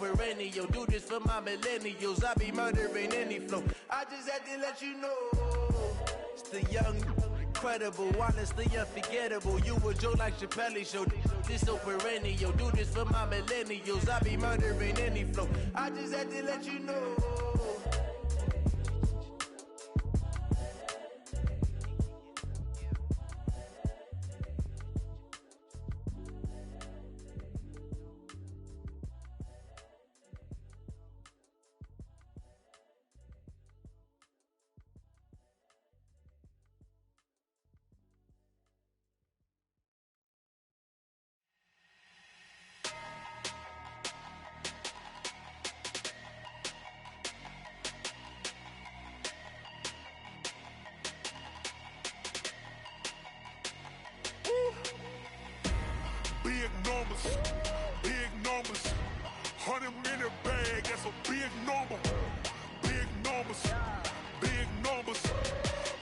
perennial. Do this for my millennials. I be murdering any flow. I just had to let you know. It's the young, incredible, honestly unforgettable. You a joke like Chappelle Show. This so perennial. Do this for my millennials. I be murdering any flow. I just had to let you know. Big numbers, 100-minute bag, that's a big number. Big numbers,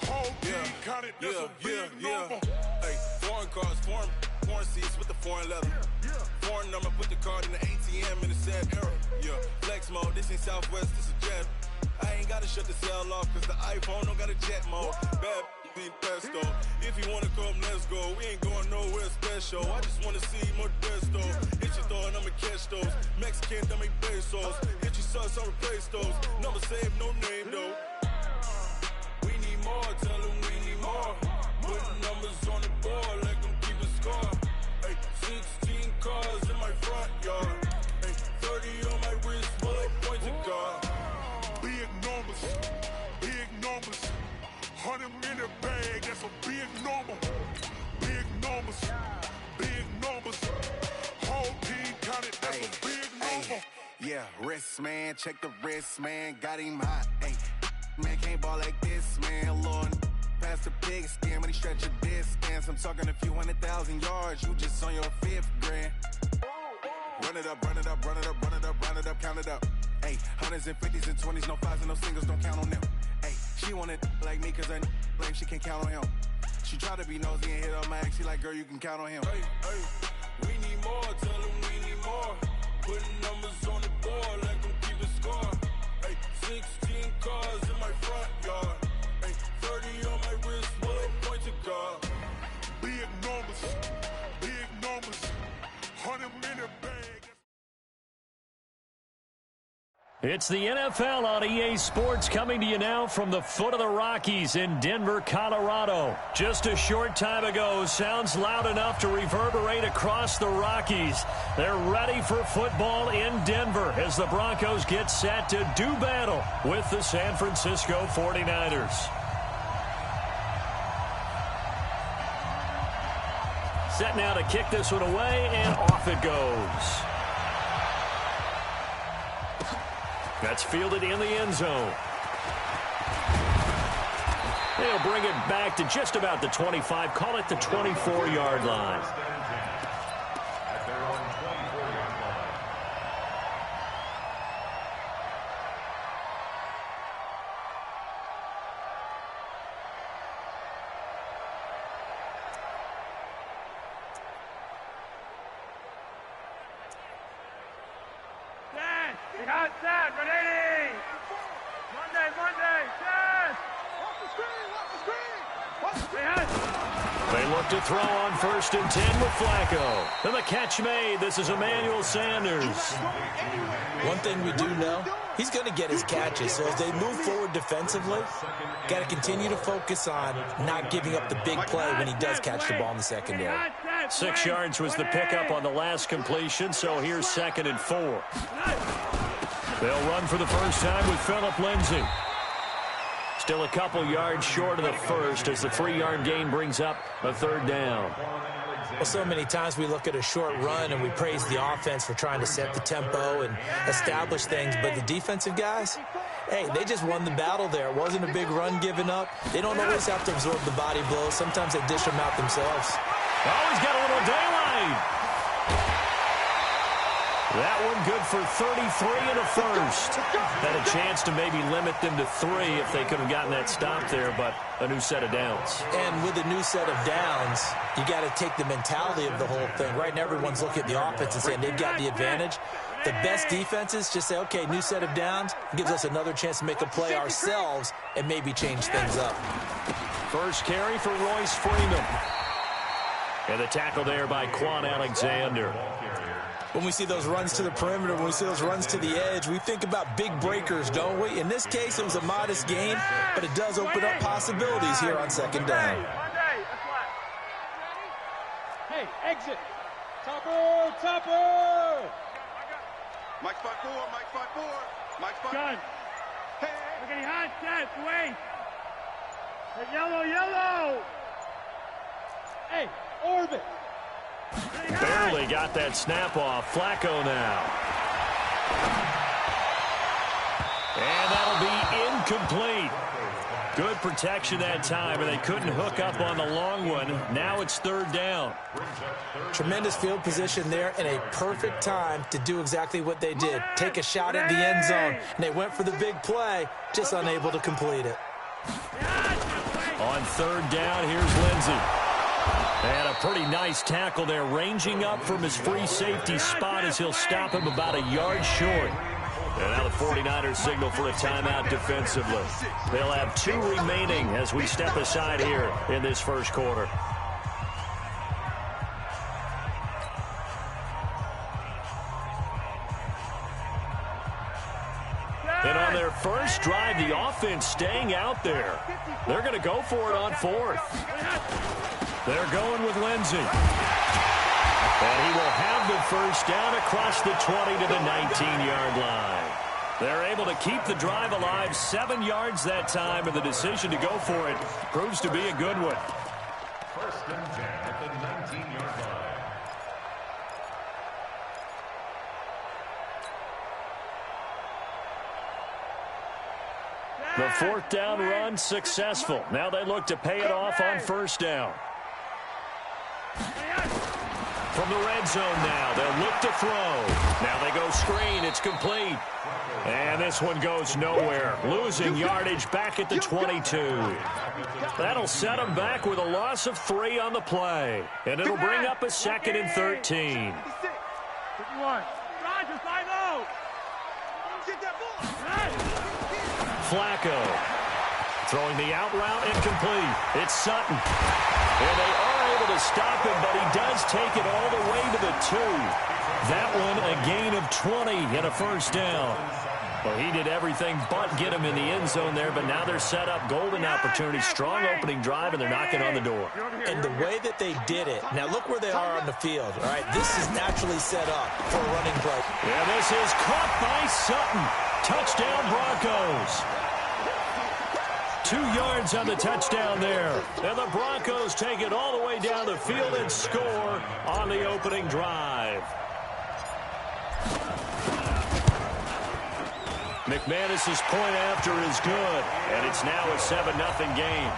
whole team counted, that's a big number. Hey, foreign cars, foreign seats with the foreign leather. Foreign number, put the card in the ATM in the sad era. Yeah, flex mode, this ain't Southwest, this is jet. I ain't gotta shut the cell off, cause the iPhone don't got a jet mode. Bad being pesto. If you wanna come, let's go. We ain't going nowhere special. I just wanna see more desto. Hit your throw and I'ma catch those. Mexican, that make pesos. Hit your sauce, I'll replace those. Number save, no name though. We need more, tell them we need more. Putting numbers on the board, let them keep a score. Hey, 16 cars in my front yard. Hey, 30 on my wrist, bullet points of God. Big numbers, 100-minute bag, that's a big number. Big numbers, whole team counted, that's a big number. Yeah, wrist, man, check the wrist, man, got him hot, ayy. Man, can't ball like this, man, Lord. Past the pig skin when he stretch a distance. I'm talking a few 100,000 yards, you just on your 5th grand. Run it up, count it up. Ayy, hundreds and 50s and 20s, no 5s and no singles, don't count on them. Ayy, she want it like me cause her lame, she can't count on him. She try to be nosy and hit on my ex, she like, girl, you can count on him. Hey, we need more, tell them we need more. Putting numbers on the board, let them keep a score. Hey, 16 cars in my front yard. Hey, 30 on my wrist, bullet points of God. Big numbers, 100-minute bag. It's the NFL on EA Sports coming to you now from the foot of the Rockies in Denver, Colorado. Just a short time ago, sounds loud enough to reverberate across the Rockies. They're ready for football in Denver as the Broncos get set to do battle with the San Francisco 49ers. Set now to kick this one away, and off it goes. That's fielded in the end zone. They'll bring it back to just about the 25, call it the 24-yard line. They look to throw on 1st and 10 with Flacco. And the catch made. This is Emmanuel Sanders. One thing we do know, he's going to get his catches. So as they move forward defensively, got to continue to focus on not giving up the big play when he does catch the ball in the secondary. 6 yards was the pickup on the last completion, so here's 2nd and 4. They'll run for the first time with Phillip Lindsay. Still a couple yards short of the first as the 3-yard gain brings up a 3rd down. Well, so many times we look at a short run and we praise the offense for trying to set the tempo and establish things, but the defensive guys, hey, they just won the battle there. It wasn't a big run given up. They don't always have to absorb the body blows. Sometimes they dish them out themselves. Oh, he's got a little daylight. That one good for 33 and a first. Had a chance to maybe limit them to 3 if they could have gotten that stop there, but a new set of downs. And with a new set of downs, you got to take the mentality of the whole thing. Right now, everyone's looking at the offense and saying they've got the advantage. The best defenses just say, okay, new set of downs, gives us another chance to make a play ourselves and maybe change things up. First carry for Royce Freeman. And the tackle there by Quan Alexander. When we see those runs to the perimeter, when we see those runs to the edge, we think about big breakers, don't we? In this case, it was a modest gain, but it does open up possibilities here on second down. Hey, exit. Topper, topper. Mike 5-4, Mike 5-4, Mike 5-4. Gun. Hey, look at your hands, Dad, wait. Hey, yellow, yellow. Hey, orbit. Barely got that snap off. Flacco now. And that'll be incomplete. Good protection that time, and they couldn't hook up on the long one. Now it's third down. Tremendous field position there and a perfect time to do exactly what they did. Take a shot at the end zone, and they went for the big play, just unable to complete it. On third down, here's Lindsey. And a pretty nice tackle there, ranging up from his free safety spot as he'll stop him about a yard short. And now the 49ers signal for a timeout defensively. They'll have 2 remaining as we step aside here in this first quarter. And on their first drive, the offense staying out there. They're going to go for it on fourth. They're going with Lindsey. And he will have the first down across the 20 to the 19-yard line. They're able to keep the drive alive, 7 yards that time, and the decision to go for it proves to be a good one. First and 10 at the 19-yard line. The fourth down run successful. Now they look to pay it off on first down. From the red zone now, they'll look to throw. Now they go screen. It's complete. And this one goes nowhere. Losing yardage back at the 22. That'll set them back with a loss of 3 on the play. And it'll bring up a 2nd and 13. Flacco throwing the out route incomplete. It's Sutton. And they are able to stop him, but he does take it all the way to the 2. That one a gain of 20 and a first down. Well, he did everything but get him in the end zone there, but now they're set up. Golden opportunity, strong opening drive, and they're knocking on the door. And the way that they did it, now look where they are on the field. All right, this is naturally set up for a running play. Yeah, this is caught by Sutton. Touchdown, Broncos. 2 yards on the touchdown there. And the Broncos take it all the way down the field and score on the opening drive. McManus's point after is good, and it's now a 7-0 game.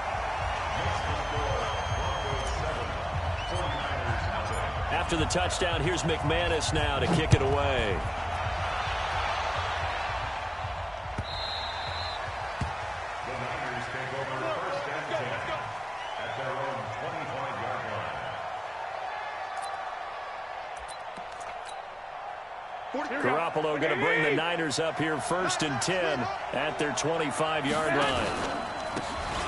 After the touchdown, here's McManus now to kick it away. The Niners take over first and 10 at their own 25-yard line. Garoppolo going to bring the Niners up here first and 10 at their 25-yard line.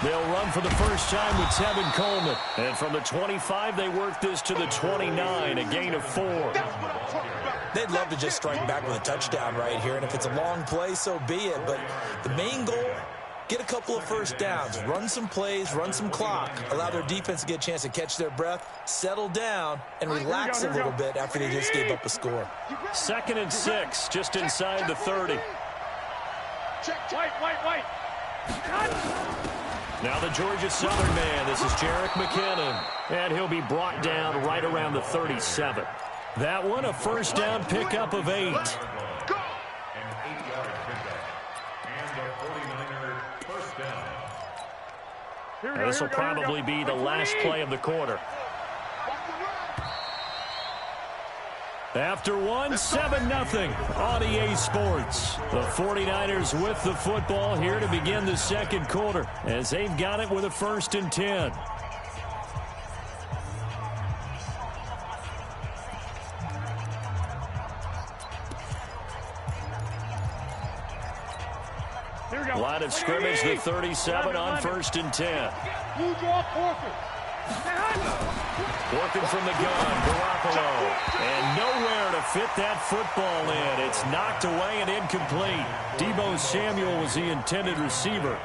They'll run for the first time with Tevin Coleman. And from the 25, they work this to the 29, a gain of 4. They'd love to just strike back with a touchdown right here, and if it's a long play, so be it. But the main goal, get a couple of first downs, run some plays, run some clock, allow their defense to get a chance to catch their breath, settle down, and relax a little bit after they just gave up a score. 2nd and 6, just inside the 30. White. Now the Georgia Southern man, this is Jerick McKinnon, and he'll be brought down right around the 37. That one, a first down pickup of 8. An 8-yard pickup. And a 49er first down. This will probably be the last play of the quarter. After one, 7-0 on EA Sports. The 49ers with the football here to begin the second quarter as they've got it with a 1st and 10. Line of scrimmage, the 37 on 1st and 10. Working from the gun, Garoppolo. And nowhere to fit that football in. It's knocked away and incomplete. Deebo Samuel was the intended receiver,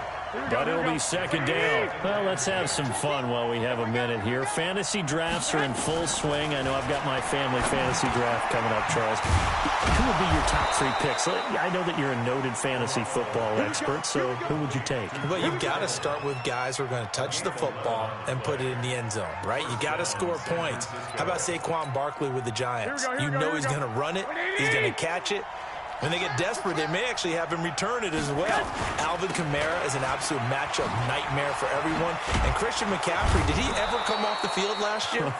but it'll be 2nd down. Well, let's have some fun while we have a minute here. Fantasy drafts are in full swing. I know I've got my family fantasy draft coming up, Charles. Who would be your top 3 picks? I know that you're a noted fantasy football expert, so who would you take? Well, you've got to start with guys who are going to touch the football and put it in the end zone, right? You got to score points. How about Saquon Barkley with the Giants? You know he's going to run it. He's going to catch it. When they get desperate, they may actually have him return it as well. Alvin Kamara is an absolute matchup nightmare for everyone. And Christian McCaffrey, did he ever come off the field last year?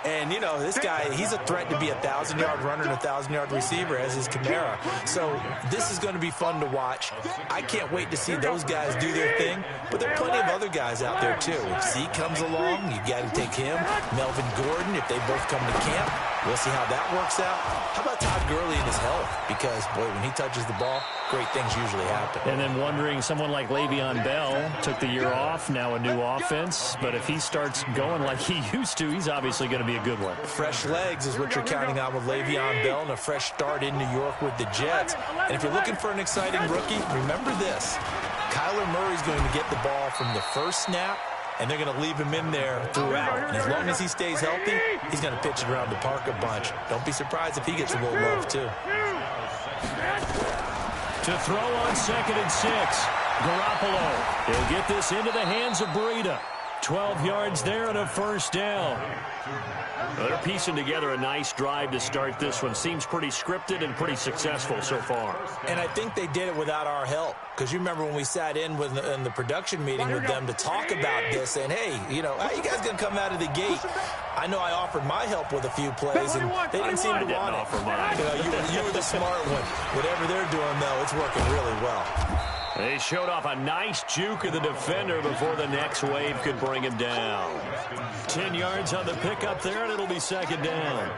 And, you know, this guy, he's a threat to be a 1,000-yard runner and a 1,000-yard receiver, as is Kamara. So this is going to be fun to watch. I can't wait to see those guys do their thing. But there are plenty of other guys out there, too. If Zeke comes along, you got to take him. Melvin Gordon, if they both come to camp, we'll see how that works out. How about Todd Gurley and his health? Because, boy, when he touches the ball, great things usually happen. And then wondering, someone like Le'Veon Bell took the year off, now a new offense. But if he starts going like he used to, he's obviously going to be a good one. Fresh legs is what you're counting on with Le'Veon Bell and a fresh start in New York with the Jets. And if you're looking for an exciting rookie, remember this. Kyler Murray's going to get the ball from the first snap, and they're going to leave him in there throughout. And as long as he stays healthy, he's going to pitch it around the park a bunch. Don't be surprised if he gets a little love, too. To throw on 2nd and 6. Garoppolo. He'll get this into the hands of Breida. 12 yards there and a 1st down. Well, they're piecing together a nice drive to start this one. Seems pretty scripted and pretty successful so far. And I think they did it without our help. Because you remember when we sat in the production meeting with them to talk about this, and hey, you know, how you guys going to come out of the gate? I know I offered my help with a few plays, and they didn't seem to want it. You were the smart one. Whatever they're doing, though, it's working really well. They showed off a nice juke of the defender before the next wave could bring him down. 10 yards on the pickup there, and it'll be 2nd down.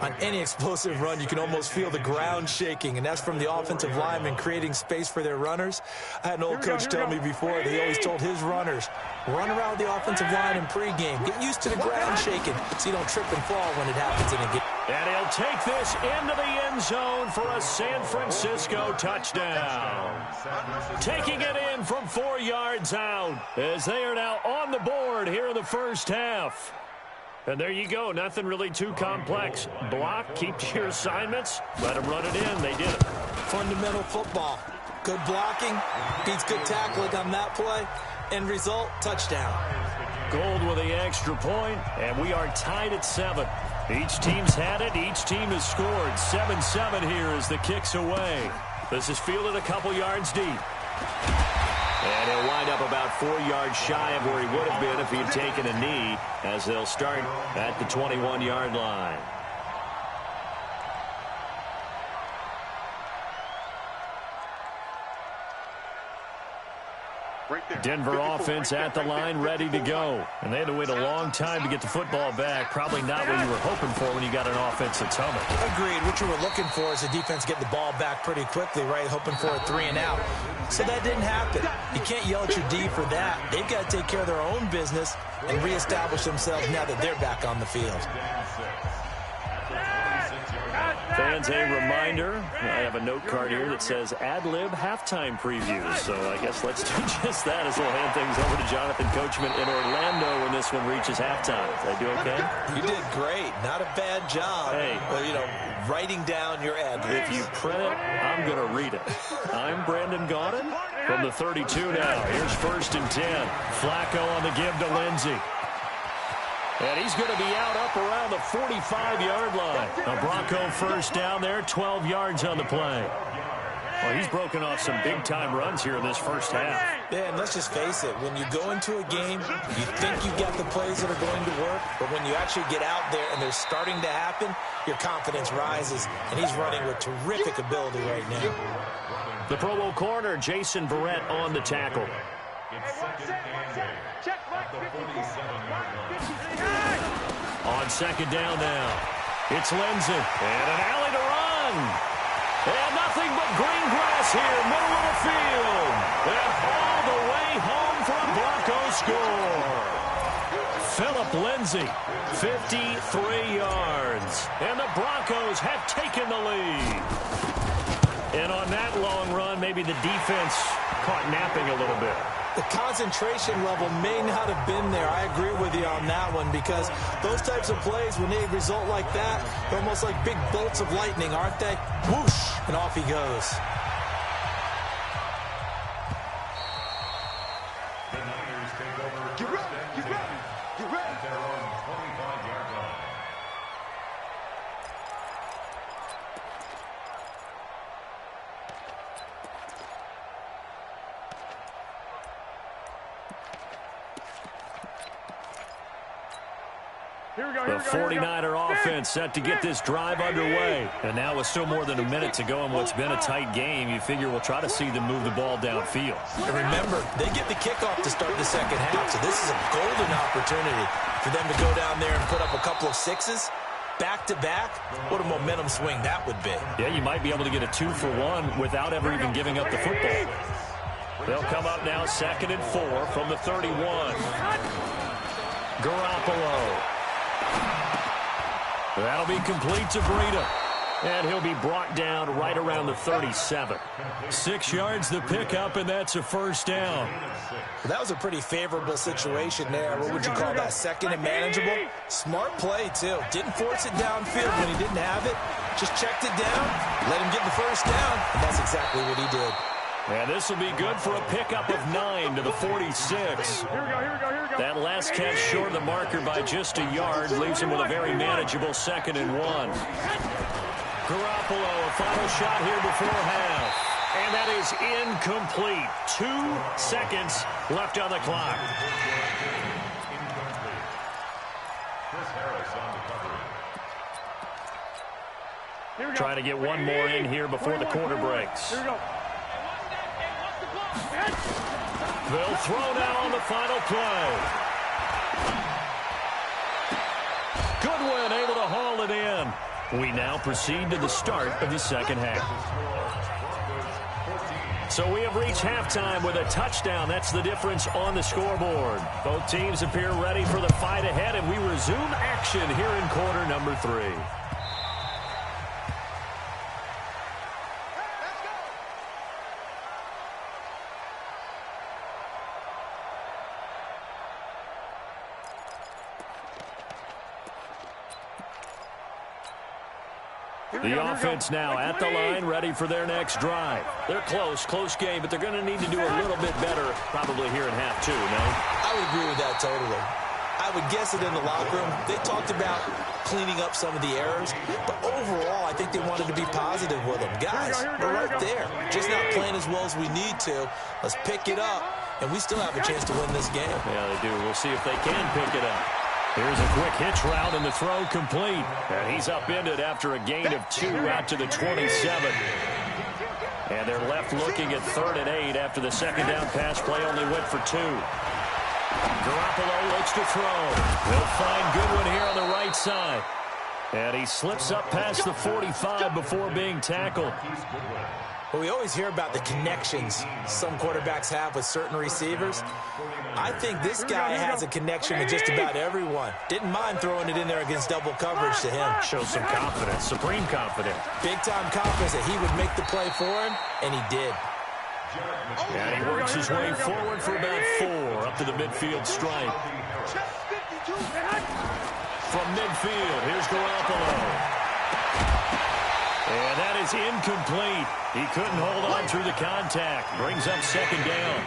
On any explosive run, you can almost feel the ground shaking, and that's from the offensive linemen creating space for their runners. I had an old coach tell me before that he always told his runners, run around the offensive line in pregame. Get used to the ground shaking so you don't trip and fall when it happens in a game. And he'll take this into the end zone for a San Francisco touchdown. Taking it in from 4 yards out as they are now on the board here in the first half. And there you go. Nothing really too complex. Block, keep to your assignments, let them run it in. They did it. Fundamental football. Good blocking beats good tackling on that play. End result, touchdown. Gold with the extra point, and we are tied at 7. Each team's had it. Each team has scored. 7-7 here as the kick's away. This is fielded a couple yards deep. And he'll wind up about 4 yards shy of where he would have been if he had taken a knee, as they'll start at the 21-yard line. Denver offense at the line, ready to go. And they had to wait a long time to get the football back. Probably not what you were hoping for when you got an offense that's humming. Agreed. What you were looking for is the defense get the ball back pretty quickly, right? Hoping for a 3 and out. So that didn't happen. You can't yell at your D for that. They've got to take care of their own business and reestablish themselves now that they're back on the field. Fans, a reminder, I have a note card here that says ad-lib halftime previews. So I guess let's do just that as we'll hand things over to Jonathan Coachman in Orlando when this one reaches halftime. Did I do okay? You did great. Not a bad job. Hey. Well, you know, writing down your ad-libs. If you print it, I'm going to read it. I'm Brandon Gaudin from the 32 now. Here's 1st and 10. Flacco on the give to Lindsey. And he's going to be out up around the 45-yard line. A Bronco 1st down there, 12 yards on the play. Well, he's broken off some big-time runs here in this first half. Yeah, and let's just face it. When you go into a game, you think you've got the plays that are going to work, but when you actually get out there and they're starting to happen, your confidence rises, and he's running with terrific ability right now. The Pro Bowl corner, Jason Verrett, on the tackle. On 2nd down now, it's Lindsey, and an alley to run. And nothing but green grass here, middle of the field. And all the way home for a Broncos score. Phillip Lindsay, 53 yards. And the Broncos have taken the lead. And on that long run, maybe the defense caught napping a little bit. The concentration level may not have been there. I agree with you on that one, because those types of plays, when they result like that, they're almost like big bolts of lightning, aren't they? Whoosh, and off he goes. The Niners take over first and 10 at their own 25-yard line. The 49er offense set to get this drive underway. And now with still more than a minute to go in what's been a tight game, you figure we'll try to see them move the ball downfield. And remember, they get the kickoff to start the second half, so this is a golden opportunity for them to go down there and put up a couple of sixes back-to-back. What a momentum swing that would be. Yeah, you might be able to get a 2-for-1 without ever even giving up the football. They'll come up now 2nd and 4 from the 31. Garoppolo. That'll be complete to Breida. And he'll be brought down right around the 37. 6 yards the pickup, and that's a first down. Well, that was a pretty favorable situation there. What would you call that? Second and manageable? Smart play, too. Didn't force it downfield when he didn't have it. Just checked it down, let him get the first down, and that's exactly what he did. And this will be good for a pickup of 9 to the 46. That last catch short of the marker by just a yard leaves him with a very manageable 2nd and 1. Garoppolo, a final shot here before half. And that is incomplete. 2 seconds left on the clock. Trying to get one more in here before the quarter breaks. They'll throw now on the final play. Goodwin able to haul it in. We now proceed to the start of the second half. So we have reached halftime with a touchdown. That's the difference on the scoreboard. Both teams appear ready for the fight ahead, and we resume action here in quarter number 3. The offense now at the line, ready for their next drive. They're close game, but they're going to need to do a little bit better probably here in half 2, no? I would agree with that totally. I would guess it in the locker room. They talked about cleaning up some of the errors, but overall, I think they wanted to be positive with them. Guys, we're right there. Just not playing as well as we need to. Let's pick it up, and we still have a chance to win this game. Yeah, they do. We'll see if they can pick it up. Here's a quick hitch route, and the throw complete. And he's upended after a gain of 2 out to the 27. And they're left looking at 3rd and 8 after the second down pass play only went for 2. Garoppolo looks to throw. He'll find Goodwin here on the right side. And he slips up past the 45 before being tackled. Well, we always hear about the connections some quarterbacks have with certain receivers. I think this guy has a connection with just about everyone. Didn't mind throwing it in there against double coverage to him. Shows some confidence, supreme confidence. Big-time confidence that he would make the play for him, and he did. And he works his way forward for about 4 up to the midfield stripe. From midfield, here's Garoppolo. And that is incomplete. He couldn't hold on through the contact. Brings up 2nd down.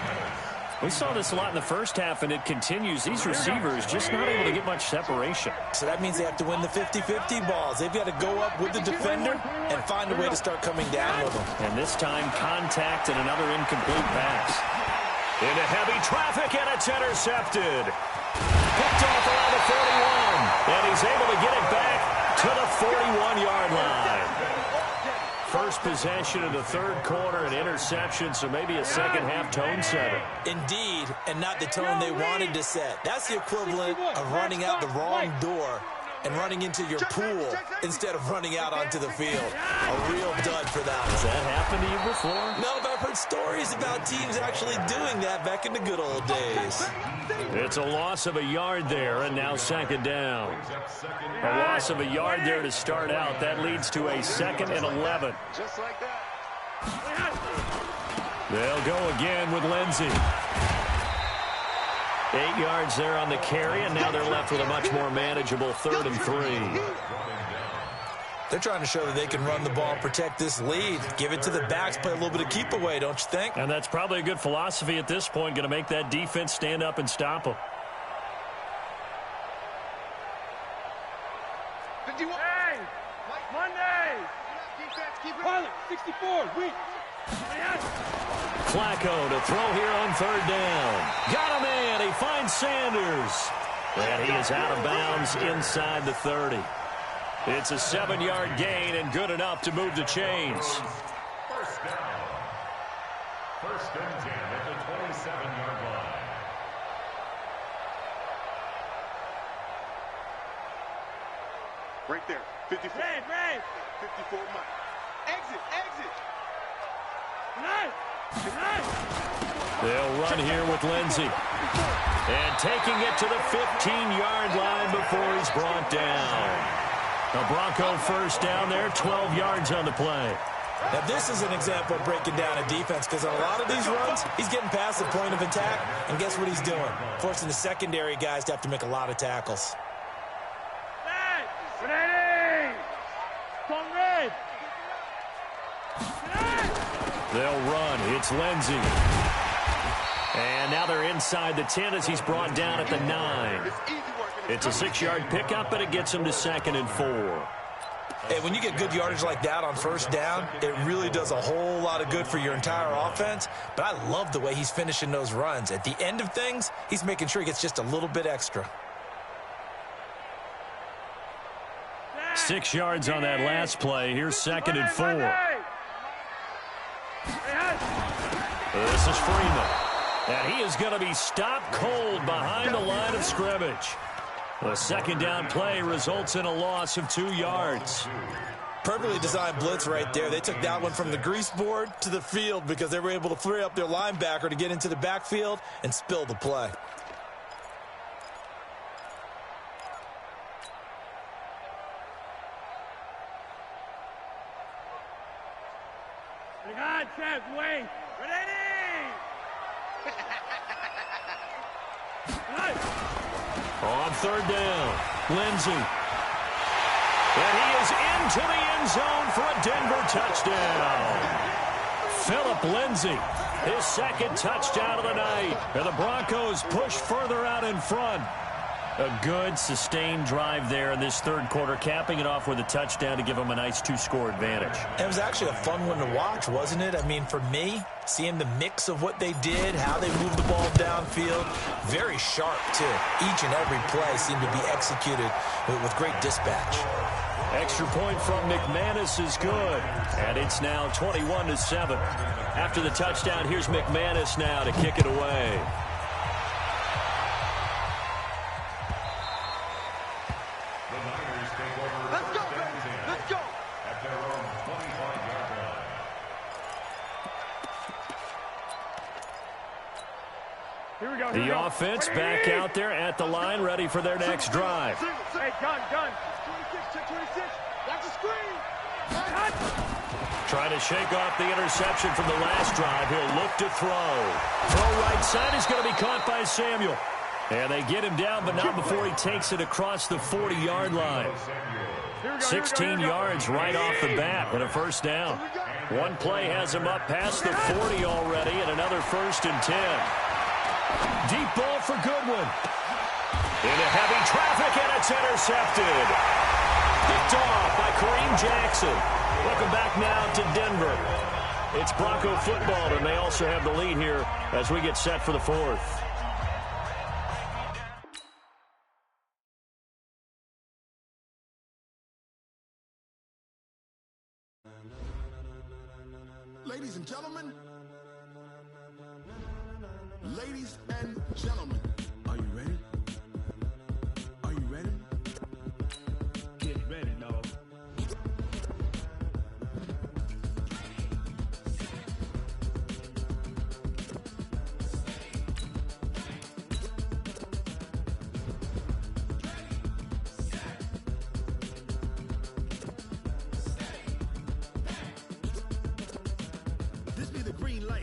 We saw this a lot in the first half, and it continues. These receivers just not able to get much separation. So that means they have to win the 50-50 balls. They've got to go up with the defender and find a way to start coming down with them. And this time, contact and another incomplete pass. Into heavy traffic, and it's intercepted. Picked off around the 41. And he's able to get it back to the 41-yard line. First possession of the 3rd quarter, an interception, so maybe a second-half tone setter. Indeed, and not the tone they wanted to set. That's the equivalent of running out the wrong door and running into your pool instead of running out onto the field. A real dud for that one. Has that happened to you before? No, but I've heard stories about teams actually doing that back in the good old days. It's a loss of a yard there, and now second down. A loss of a yard there to start out. That leads to a 2nd and 11. Just like that. They'll go again with Lindsey. 8 yards there on the carry, and now they're left with a much more manageable 3rd and 3. They're trying to show that they can run the ball and protect this lead. Give it to the backs, play a little bit of keep away, don't you think? And that's probably a good philosophy at this point, going to make that defense stand up and stop them. Hey, Monday. Pilot, 64, weak. Flacco to throw here on 3rd down. Got a man. He finds Sanders. And he is out of bounds inside the 30. It's a 7-yard gain and good enough to move the chains. First down. 1st and 10 at the 27-yard line. Right there. 54. Brave. 54 Mike. Exit. They'll run here with Lindsey. And taking it to the 15-yard line before he's brought down. A Bronco first down there, 12 yards on the play. Now, this is an example of breaking down a defense because on a lot of these runs, he's getting past the point of attack, and guess what he's doing? Forcing the secondary guys to have to make a lot of tackles. They'll run. It's Lindsey. And now they're inside the 10 as he's brought down at the 9. It's a 6-yard pickup, but it gets him to 2nd and 4. Hey, when you get good yardage like that on 1st down, it really does a whole lot of good for your entire offense. But I love the way he's finishing those runs. At the end of things, he's making sure he gets just a little bit extra. 6 yards on that last play. Here's 2nd and 4. This is Freeman. And he is going to be stopped cold behind the line of scrimmage. The 2nd down play results in a loss of 2 yards. Perfectly designed blitz right there. They took that one from the grease board to the field because they were able to free up their linebacker to get into the backfield and spill the play. Wait. On 3rd down, Lindsey. And he is into the end zone for a Denver touchdown. Philip Lindsey, his 2nd touchdown of the night. And the Broncos push further out in front. A good, sustained drive there in this 3rd quarter, capping it off with a touchdown to give them a nice 2-score advantage. It was actually a fun one to watch, wasn't it? I mean, for me, seeing the mix of what they did, how they moved the ball downfield, very sharp, too. Each and every play seemed to be executed with great dispatch. Extra point from McManus is good, and it's now 21-7. After the touchdown, here's McManus now to kick it away. The offense back out there at the line, ready for their next drive. Hey, gun. 26. That's a screen. Trying to shake off the interception from the last drive. He'll look to throw. Throw right side is going to be caught by Samuel. And they get him down, but not before he takes it across the 40-yard line. 16 yards right off the bat and a 1st down. One play has him up past the 40 already, and another 1st and 10. Deep ball for Goodwin. Into heavy traffic, and it's intercepted. Picked off by Kareem Jackson. Welcome back now to Denver. It's Bronco football, and they also have the lead here as we get set for the 4th. Ladies and gentlemen, ladies and gentlemen, are you ready? Are you ready? green light.